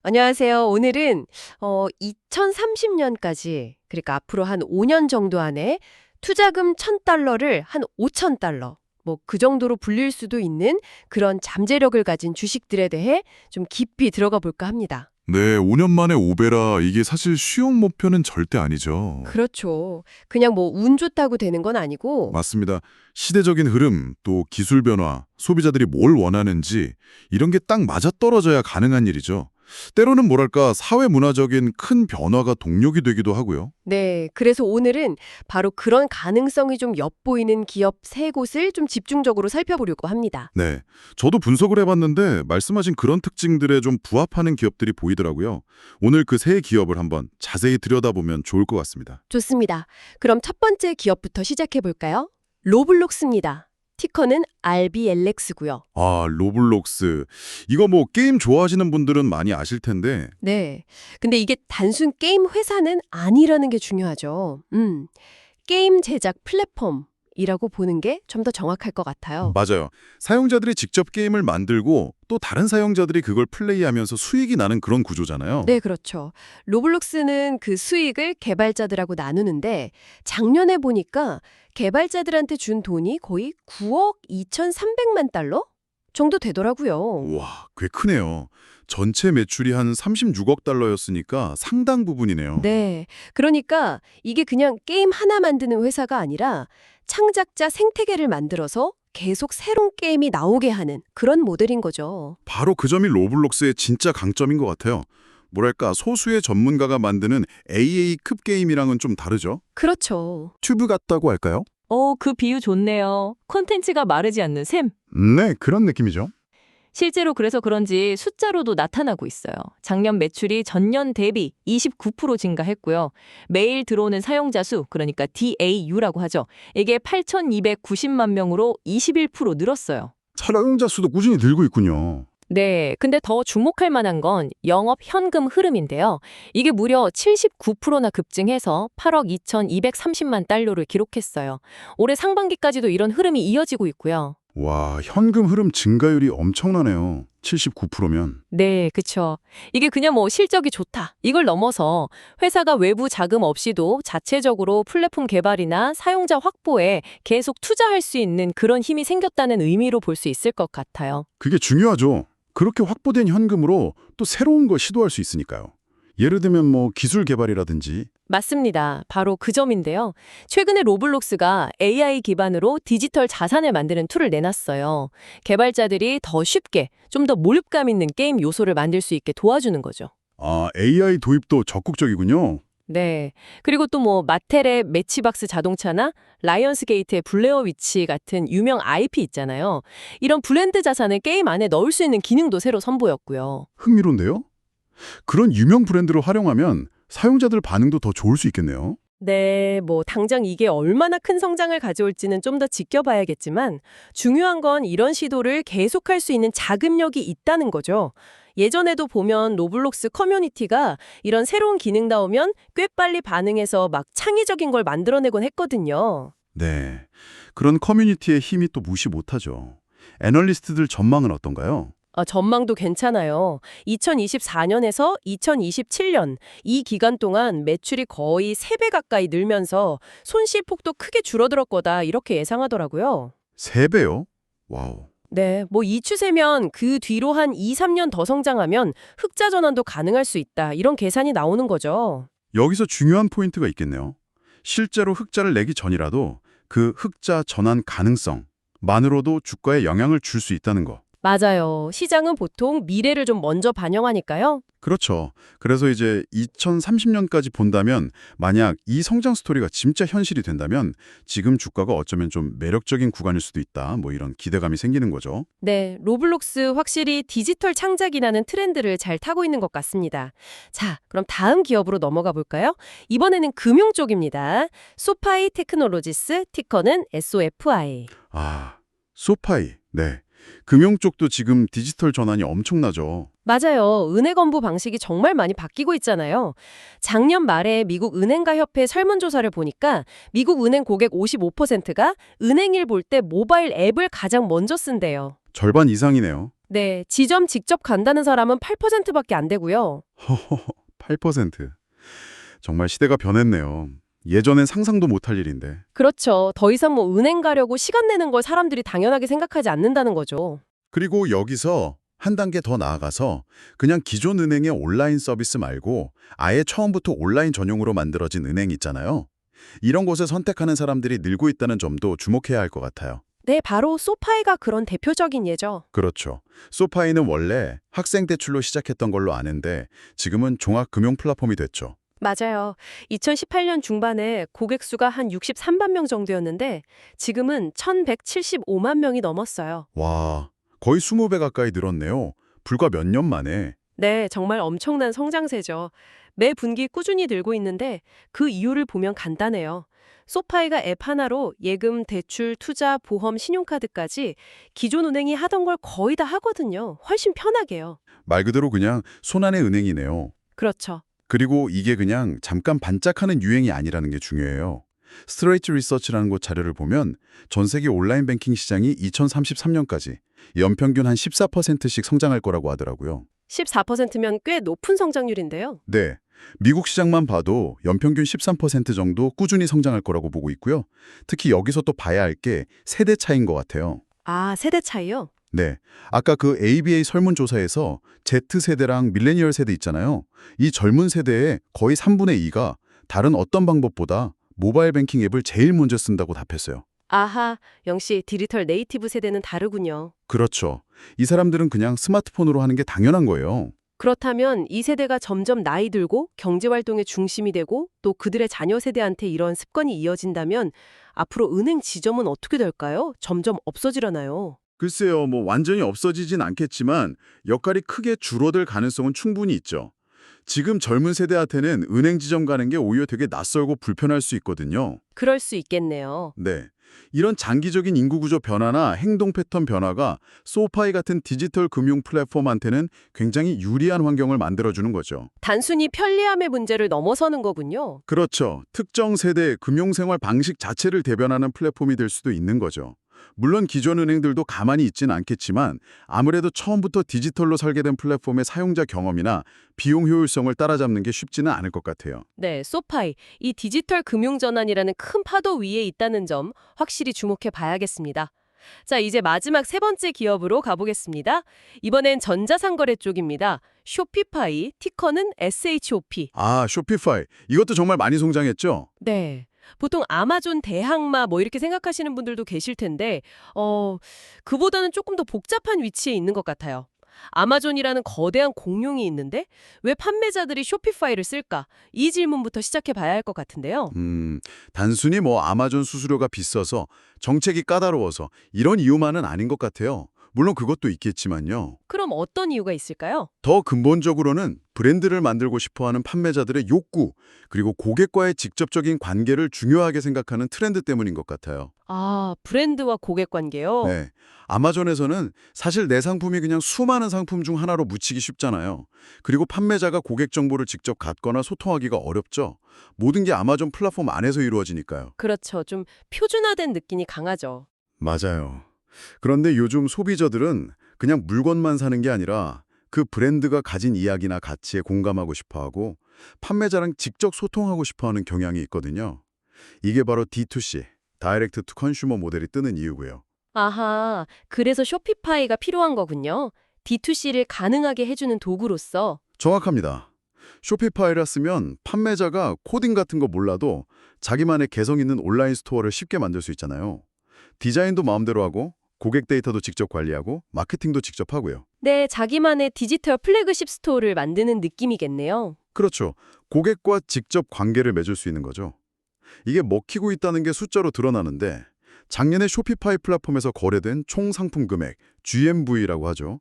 안녕하세요. 오늘은 2030년까지 그러니까 앞으로 한 5년 정도 안에 투자금 1,000달러를 한 5,000달러 뭐 그 정도로 불릴 수도 있는 그런 잠재력을 가진 주식들에 대해 좀 깊이 들어가 볼까 합니다. 네, 5년 만에 5배라 이게 사실 쉬운 목표는 절대 아니죠. 그렇죠. 그냥 뭐 운 좋다고 되는 건 아니고 맞습니다. 시대적인 흐름, 또 기술 변화, 소비자들이 뭘 원하는지 이런 게 딱 맞아떨어져야 가능한 일이죠. 때로는 뭐랄까 사회 문화적인 큰 변화가 동력이 되기도 하고요. 네, 그래서 오늘은 바로 그런 가능성이 좀 엿보이는 기업 세 곳을 좀 집중적으로 살펴보려고 합니다. 네, 저도 분석을 해봤는데 말씀하신 그런 특징들에 좀 부합하는 기업들이 보이더라고요. 오늘 그 세 기업을 한번 자세히 들여다보면 좋을 것 같습니다. 좋습니다. 그럼 첫 번째 기업부터 시작해 볼까요? 로블록스입니다. 티커는 RBLX고요. 아, 로블록스. 이거 뭐 게임 좋아하시는 분들은 많이 아실 텐데 네. 근데 이게 단순 게임 회사는 아니라는 게 중요하죠. 게임 제작 플랫폼이라고 보는 게 좀 더 정확할 것 같아요. 맞아요. 사용자들이 직접 게임을 만들고 또 다른 사용자들이 그걸 플레이하면서 수익이 나는 그런 구조잖아요. 네, 그렇죠. 로블록스는 그 수익을 개발자들하고 나누는데 작년에 보니까 개발자들한테 준 돈이 거의 9억 2,300만 달러 정도 되더라고요. 우와, 꽤 크네요. 전체 매출이 한 36억 달러였으니까 상당 부분이네요. 네. 그러니까 이게 그냥 게임 하나 만드는 회사가 아니라 창작자 생태계를 만들어서 계속 새로운 게임이 나오게 하는 그런 모델인 거죠. 바로 그 점이 로블록스의 진짜 강점인 것 같아요. 뭐랄까, 소수의 전문가가 만드는 AA급 게임이랑은 좀 다르죠? 그렇죠. 튜브 같다고 할까요? 그 비유 좋네요. 콘텐츠가 마르지 않는 셈. 네, 그런 느낌이죠. 실제로 그래서 그런지 숫자로도 나타나고 있어요. 작년 매출이 전년 대비 29% 증가했고요. 매일 들어오는 사용자 수, 그러니까 DAU라고 하죠. 이게 8,290만 명으로 21% 늘었어요. 사용자 수도 꾸준히 늘고 있군요. 네, 근데 더 주목할 만한 건 영업 현금 흐름인데요. 이게 무려 79%나 급증해서 8억 2,230만 달러를 기록했어요. 올해 상반기까지도 이런 흐름이 이어지고 있고요. 와, 현금 흐름 증가율이 엄청나네요. 79%면. 네, 그쵸. 이게 그냥 뭐 실적이 좋다. 이걸 넘어서 회사가 외부 자금 없이도 자체적으로 플랫폼 개발이나 사용자 확보에 계속 투자할 수 있는 그런 힘이 생겼다는 의미로 볼 수 있을 것 같아요. 그게 중요하죠. 그렇게 확보된 현금으로 또 새로운 걸 시도할 수 있으니까요. 예를 들면 뭐 기술 개발이라든지. 맞습니다. 바로 그 점인데요. 최근에 로블록스가 AI 기반으로 디지털 자산을 만드는 툴을 내놨어요. 개발자들이 더 쉽게, 좀 더 몰입감 있는 게임 요소를 만들 수 있게 도와주는 거죠. 아, AI 도입도 적극적이군요. 네. 그리고 또 뭐 마텔의 매치박스 자동차나 라이언스 게이트의 블레어 위치 같은 유명 IP 있잖아요. 이런 브랜드 자산을 게임 안에 넣을 수 있는 기능도 새로 선보였고요. 흥미로운데요? 그런 유명 브랜드로 활용하면 사용자들 반응도 더 좋을 수 있겠네요. 네, 뭐 당장 이게 얼마나 큰 성장을 가져올지는 좀 더 지켜봐야겠지만 중요한 건 이런 시도를 계속할 수 있는 자금력이 있다는 거죠. 예전에도 보면 로블록스 커뮤니티가 이런 새로운 기능 나오면 꽤 빨리 반응해서 막 창의적인 걸 만들어내곤 했거든요. 네. 그런 커뮤니티의 힘이 또 무시 못하죠. 애널리스트들 전망은 어떤가요? 전망도 괜찮아요. 2024년에서 2027년 이 기간 동안 매출이 거의 3배 가까이 늘면서 손실 폭도 크게 줄어들 거다 이렇게 예상하더라고요. 3배요? 와우. 네, 뭐 이 추세면 그 뒤로 한 2, 3년 더 성장하면 흑자 전환도 가능할 수 있다 이런 계산이 나오는 거죠. 여기서 중요한 포인트가 있겠네요. 실제로 흑자를 내기 전이라도 그 흑자 전환 가능성만으로도 주가에 영향을 줄 수 있다는 거. 맞아요. 시장은 보통 미래를 좀 먼저 반영하니까요. 그렇죠. 그래서 이제 2030년까지 본다면 만약 이 성장 스토리가 진짜 현실이 된다면 지금 주가가 어쩌면 좀 매력적인 구간일 수도 있다. 뭐 이런 기대감이 생기는 거죠. 네, 로블록스 확실히 디지털 창작이라는 트렌드를 잘 타고 있는 것 같습니다. 자, 그럼 다음 기업으로 넘어가 볼까요? 이번에는 금융 쪽입니다. 소파이 테크놀로지스, 티커는 SOFI. 아, 소파이. 네. 금융 쪽도 지금 디지털 전환이 엄청나죠. 맞아요. 은행 건부 방식이 정말 많이 바뀌고 있잖아요. 작년 말에 미국 은행가 협회 설문조사를 보니까 미국 은행 고객 55%가 은행일 볼 때 모바일 앱을 가장 먼저 쓴대요. 절반 이상이네요. 네, 지점 직접 간다는 사람은 8%밖에 안 되고요. 허허허, 8%. 정말 시대가 변했네요. 예전엔 상상도 못할 일인데. 그렇죠. 더 이상 뭐 은행 가려고 시간 내는 걸 사람들이 당연하게 생각하지 않는다는 거죠. 그리고 여기서 한 단계 더 나아가서 그냥 기존 은행의 온라인 서비스 말고 아예 처음부터 온라인 전용으로 만들어진 은행 있잖아요. 이런 곳을 선택하는 사람들이 늘고 있다는 점도 주목해야 할 것 같아요. 네, 바로 소파이가 그런 대표적인 예죠. 그렇죠. 소파이는 원래 학생 대출로 시작했던 걸로 아는데 지금은 종합금융 플랫폼이 됐죠. 맞아요. 2018년 중반에 고객 수가 한 63만 명 정도였는데 지금은 1,175만 명이 넘었어요. 와, 거의 20배 가까이 늘었네요. 불과 몇 년 만에. 네, 정말 엄청난 성장세죠. 매 분기 꾸준히 늘고 있는데 그 이유를 보면 간단해요. 소파이가 앱 하나로 예금, 대출, 투자, 보험, 신용카드까지 기존 은행이 하던 걸 거의 다 하거든요. 훨씬 편하게요. 말 그대로 그냥 손안의 은행이네요. 그렇죠. 그리고 이게 그냥 잠깐 반짝하는 유행이 아니라는 게 중요해요. 스트레이트 리서치라는 곳 자료를 보면 전 세계 온라인 뱅킹 시장이 2033년까지 연평균 한 14%씩 성장할 거라고 하더라고요. 14%면 꽤 높은 성장률인데요. 네, 미국 시장만 봐도 연평균 13% 정도 꾸준히 성장할 거라고 보고 있고요. 특히 여기서 또 봐야 할 게 세대 차이인 것 같아요. 아, 세대 차이요? 네, 아까 그 ABA 설문조사에서 Z세대랑 밀레니얼 세대 있잖아요. 이 젊은 세대의 거의 3분의 2가 다른 어떤 방법보다 모바일 뱅킹 앱을 제일 먼저 쓴다고 답했어요. 아하, 역시 디지털 네이티브 세대는 다르군요. 그렇죠. 이 사람들은 그냥 스마트폰으로 하는 게 당연한 거예요. 그렇다면 이 세대가 점점 나이 들고 경제활동의 중심이 되고 또 그들의 자녀 세대한테 이런 습관이 이어진다면 앞으로 은행 지점은 어떻게 될까요? 점점 없어지려나요? 글쎄요, 뭐 완전히 없어지진 않겠지만 역할이 크게 줄어들 가능성은 충분히 있죠. 지금 젊은 세대한테는 은행 지점 가는 게 오히려 되게 낯설고 불편할 수 있거든요. 그럴 수 있겠네요. 네. 이런 장기적인 인구 구조 변화나 행동 패턴 변화가 소파이 같은 디지털 금융 플랫폼한테는 굉장히 유리한 환경을 만들어주는 거죠. 단순히 편리함의 문제를 넘어서는 거군요. 그렇죠. 특정 세대의 금융생활 방식 자체를 대변하는 플랫폼이 될 수도 있는 거죠. 물론 기존 은행들도 가만히 있진 않겠지만 아무래도 처음부터 디지털로 설계된 플랫폼의 사용자 경험이나 비용 효율성을 따라잡는 게 쉽지는 않을 것 같아요. 네, 소파이, 이 디지털 금융전환이라는 큰 파도 위에 있다는 점 확실히 주목해 봐야겠습니다. 자, 이제 마지막 세 번째 기업으로 가보겠습니다. 이번엔 전자상거래 쪽입니다. 쇼피파이, 티커는 SHOP. 아, 쇼피파이. 이것도 정말 많이 성장했죠? 네. 보통 아마존 대항마 뭐 이렇게 생각하시는 분들도 계실 텐데, 그보다는 조금 더 복잡한 위치에 있는 것 같아요. 아마존이라는 거대한 공룡이 있는데 왜 판매자들이 쇼피파이를 쓸까? 이 질문부터 시작해 봐야 할 것 같은데요. 단순히 뭐 아마존 수수료가 비싸서 정책이 까다로워서 이런 이유만은 아닌 것 같아요. 물론 그것도 있겠지만요. 그럼 어떤 이유가 있을까요? 더 근본적으로는 브랜드를 만들고 싶어하는 판매자들의 욕구, 그리고 고객과의 직접적인 관계를 중요하게 생각하는 트렌드 때문인 것 같아요. 아, 브랜드와 고객 관계요? 네. 아마존에서는 사실 내 상품이 그냥 수많은 상품 중 하나로 묻히기 쉽잖아요. 그리고 판매자가 고객 정보를 직접 갖거나 소통하기가 어렵죠. 모든 게 아마존 플랫폼 안에서 이루어지니까요. 그렇죠. 좀 표준화된 느낌이 강하죠. 맞아요. 그런데 요즘 소비자들은 그냥 물건만 사는 게 아니라 그 브랜드가 가진 이야기나 가치에 공감하고 싶어하고 판매자랑 직접 소통하고 싶어하는 경향이 있거든요. 이게 바로 D2C, 다이렉트 투 컨슈머 모델이 뜨는 이유고요. 아하, 그래서 쇼피파이가 필요한 거군요. D2C를 가능하게 해주는 도구로서. 정확합니다. 쇼피파이라 쓰면 판매자가 코딩 같은 거 몰라도 자기만의 개성 있는 온라인 스토어를 쉽게 만들 수 있잖아요. 디자인도 마음대로 하고 고객 데이터도 직접 관리하고 마케팅도 직접 하고요. 네, 자기만의 디지털 플래그십 스토어를 만드는 느낌이겠네요. 그렇죠. 고객과 직접 관계를 맺을 수 있는 거죠. 이게 먹히고 있다는 게 숫자로 드러나는데 작년에 쇼피파이 플랫폼에서 거래된 총 상품 금액, GMV라고 하죠.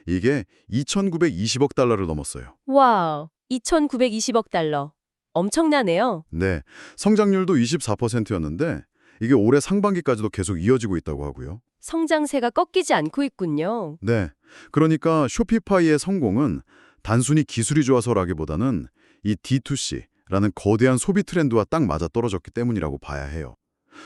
이게 2,920억 달러를 넘었어요. 와우, 2,920억 달러. 엄청나네요. 네, 성장률도 24%였는데 이게 올해 상반기까지도 계속 이어지고 있다고 하고요. 성장세가 꺾이지 않고 있군요. 네, 그러니까 쇼피파이의 성공은 단순히 기술이 좋아서라기보다는 이 D2C라는 거대한 소비 트렌드와 딱 맞아떨어졌기 때문이라고 봐야 해요.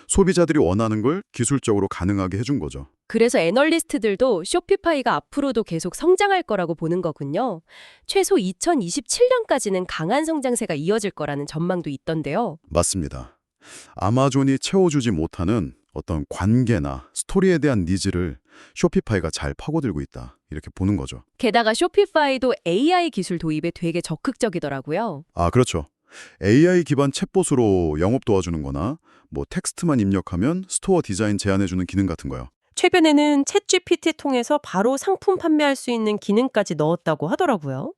소비자들이 원하는 걸 기술적으로 가능하게 해준 거죠. 그래서 애널리스트들도 쇼피파이가 앞으로도 계속 성장할 거라고 보는 거군요. 최소 2027년까지는 강한 성장세가 이어질 거라는 전망도 있던데요. 맞습니다. 아마존이 채워주지 못하는 어떤 관계나 스토리에 대한 니즈를 쇼피파이가 잘 파고들고 있다. 이렇게 보는 거죠. 게다가 쇼피파이도 AI 기술 도입에 되게 적극적이더라고요. 아, 그렇죠. AI 기반 챗봇으로 영업 도와주는 거나 뭐 텍스트만 입력하면 스토어 디자인 제안해주는 기능 같은 거요. 최근에는 챗GPT 통해서 바로 상품 판매할 수 있는 기능까지 넣었다고 하더라고요.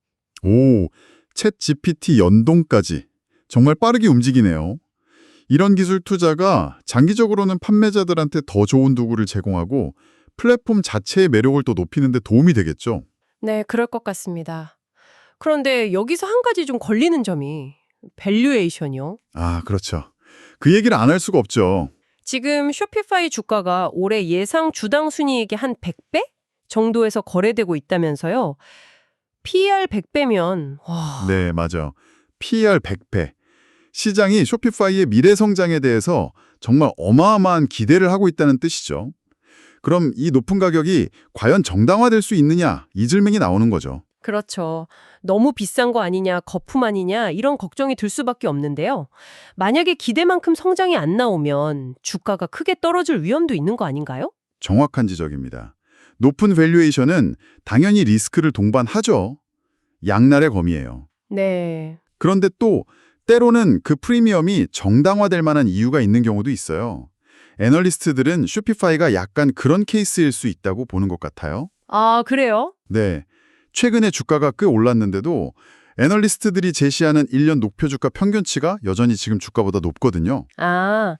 오, 챗 GPT 연동까지. 정말 빠르게 움직이네요. 이런 기술 투자가 장기적으로는 판매자들한테 더 좋은 도구를 제공하고 플랫폼 자체의 매력을 또 높이는 데 도움이 되겠죠. 네, 그럴 것 같습니다. 그런데 여기서 한 가지 좀 걸리는 점이 밸류에이션이요. 아, 그렇죠. 그 얘기를 안 할 수가 없죠. 지금 쇼피파이 주가가 올해 예상 주당 순이익의 한 100배 정도에서 거래되고 있다면서요. PER 100배면 와, 네, 맞아. PER 100배. 시장이 쇼피파이의 미래 성장에 대해서 정말 어마어마한 기대를 하고 있다는 뜻이죠. 그럼 이 높은 가격이 과연 정당화될 수 있느냐, 이 질문이 나오는 거죠. 그렇죠. 너무 비싼 거 아니냐, 거품 아니냐 이런 걱정이 들 수밖에 없는데요. 만약에 기대만큼 성장이 안 나오면 주가가 크게 떨어질 위험도 있는 거 아닌가요? 정확한 지적입니다. 높은 밸류에이션은 당연히 리스크를 동반하죠. 양날의 검이에요. 네. 그런데 또 때로는 그 프리미엄이 정당화될 만한 이유가 있는 경우도 있어요. 애널리스트들은 쇼피파이가 약간 그런 케이스일 수 있다고 보는 것 같아요. 아, 그래요? 네. 최근에 주가가 꽤 올랐는데도 애널리스트들이 제시하는 1년 목표 주가 평균치가 여전히 지금 주가보다 높거든요. 아,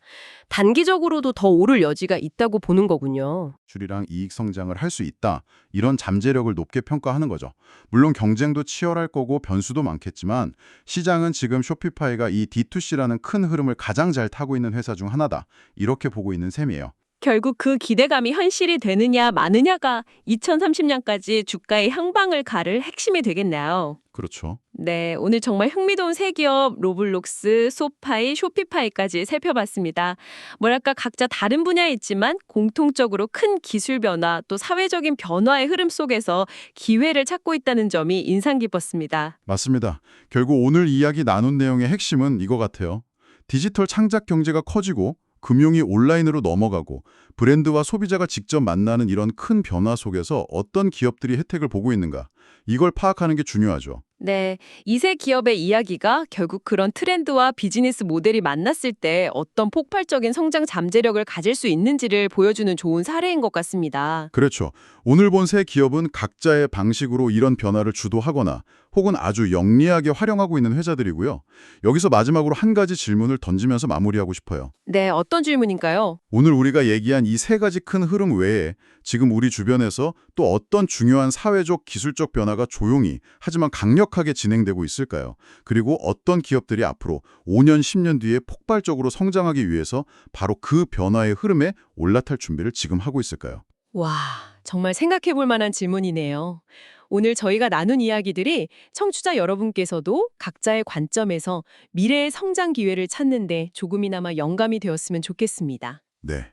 단기적으로도 더 오를 여지가 있다고 보는 거군요. 수출이랑 이익 성장을 할 수 있다. 이런 잠재력을 높게 평가하는 거죠. 물론 경쟁도 치열할 거고 변수도 많겠지만 시장은 지금 쇼피파이가 이 D2C라는 큰 흐름을 가장 잘 타고 있는 회사 중 하나다. 이렇게 보고 있는 셈이에요. 결국 그 기대감이 현실이 되느냐 마느냐가 2030년까지 주가의 향방을 가를 핵심이 되겠네요. 그렇죠. 네, 오늘 정말 흥미로운 세 기업 로블록스, 소파이, 쇼피파이까지 살펴봤습니다. 뭐랄까 각자 다른 분야에 있지만 공통적으로 큰 기술 변화 또 사회적인 변화의 흐름 속에서 기회를 찾고 있다는 점이 인상 깊었습니다. 맞습니다. 결국 오늘 이야기 나눈 내용의 핵심은 이거 같아요. 디지털 창작 경제가 커지고 금융이 온라인으로 넘어가고 브랜드와 소비자가 직접 만나는 이런 큰 변화 속에서 어떤 기업들이 혜택을 보고 있는가, 이걸 파악하는 게 중요하죠. 네, 이 세 기업의 이야기가 결국 그런 트렌드와 비즈니스 모델이 만났을 때 어떤 폭발적인 성장 잠재력을 가질 수 있는지를 보여주는 좋은 사례인 것 같습니다. 그렇죠. 오늘 본 세 기업은 각자의 방식으로 이런 변화를 주도하거나 혹은 아주 영리하게 활용하고 있는 회사들이고요. 여기서 마지막으로 한 가지 질문을 던지면서 마무리하고 싶어요. 네, 어떤 질문인가요? 오늘 우리가 얘기한 이 세 가지 큰 흐름 외에 지금 우리 주변에서 또 어떤 중요한 사회적, 기술적 변화가 조용히 하지만 강력하게 진행되고 있을까요? 그리고 어떤 기업들이 앞으로 5년, 10년 뒤에 폭발적으로 성장하기 위해서 바로 그 변화의 흐름에 올라탈 준비를 지금 하고 있을까요? 와, 정말 생각해 볼 만한 질문이네요. 오늘 저희가 나눈 이야기들이 청취자 여러분께서도 각자의 관점에서 미래의 성장 기회를 찾는데 조금이나마 영감이 되었으면 좋겠습니다. 네.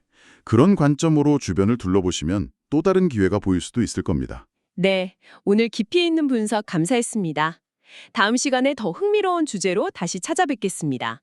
그런 관점으로 주변을 둘러보시면 또 다른 기회가 보일 수도 있을 겁니다. 네, 오늘 깊이 있는 분석 감사했습니다. 다음 시간에 더 흥미로운 주제로 다시 찾아뵙겠습니다.